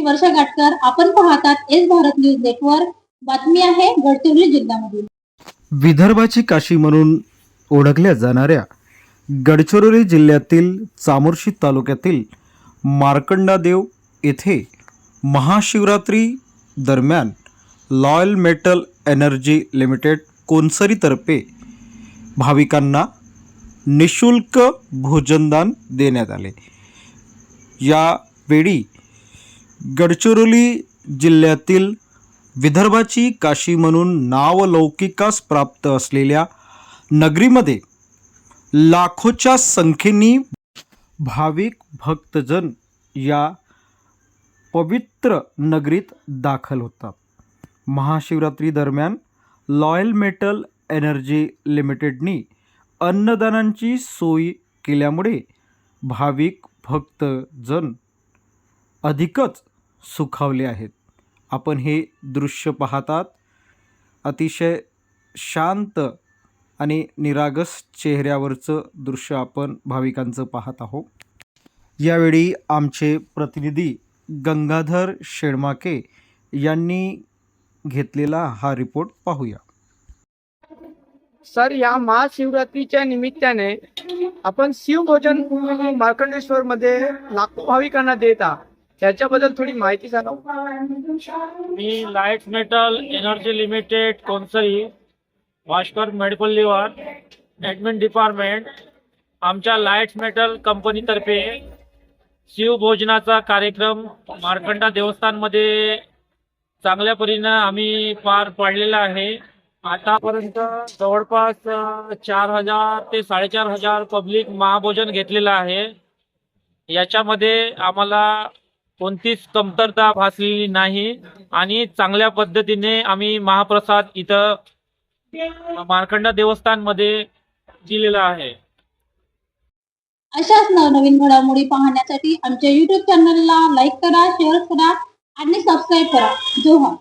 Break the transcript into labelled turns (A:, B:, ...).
A: मी वर्षा गाटकर. आपण पाहतात S Bharat news network. बातमी आहे गडचिरोली जिल्ह्यामधील.
B: विदर्भाची काशी म्हणून ओळखल्या जाणाऱ्या गडचिरोली जिल्ह्यातील चामोर्शी तालुक्यातील मार्कंडादेव येथे महाशिवरात्री दरम्यान लॉयल मेटल एनर्जी लिमिटेड कोनसरीतर्फे भाविकांना निशुल्क भोजनदान देण्यात आले. यावेळी गडचिरोली जिल्ह्यातील विदर्भाची काशी म्हणून नावलौकिकास प्राप्त असलेल्या नगरीमध्ये लाखोच्या संख्येने भाविक भक्तजन या पवित्र नगरीत दाखल होतात. महाशिवरात्री दरम्यान लॉयल मेटल एनर्जी लिमिटेडनी अन्नदानाची सोय केल्यामुळे भाविक भक्तजन अधिकच सुखावले आहेत. आपण हे दृश्य पाहतात. अतिशय शांत आणि निरागस चेहऱ्यावरचं दृश्य आपण भाविकांचं पाहत आहोत. यावेळी आमचे प्रतिनिधी गंगाधर शेळमाके यांनी घेतलेला हा रिपोर्ट पाहूया.
C: सर, या महाशिवरात्रीच्या निमित्ताने आपण शिवभोजन मार्कंडेश्वर मध्ये लाखो भाविकांना देत आहात, त्याच्याबद्दल थोडी माहिती सांगा.
D: मी light metal energy limited Konsari Bhaskar medical लिव्हर ॲडमिन डिपार्टमेंट आमच्या लाईट मेटल कंपनीतर्फे शिवभोजनाचा कार्यक्रम मार्कंडा देवस्थानमध्ये चांगल्या परीने आम्ही पार पाडलेला आहे. आतापर्यंत जवळपास 4,000 ते 4,500 पब्लिक महाभोजन घेतलेलं आहे. याच्यामध्ये आम्हाला कोणतीच कमतरता भासलेली नाही आणि चांगल्या पद्धतीने आम्ही महाप्रसाद इथं मार्कंडा देवस्थानमध्ये दिलेला आहे.
A: अशाच नवनवीन घडामोडी पाहण्यासाठी आमच्या YouTube चॅनलला लाईक करा, शेअर करा आणि सबस्क्राईब करा. जोहार.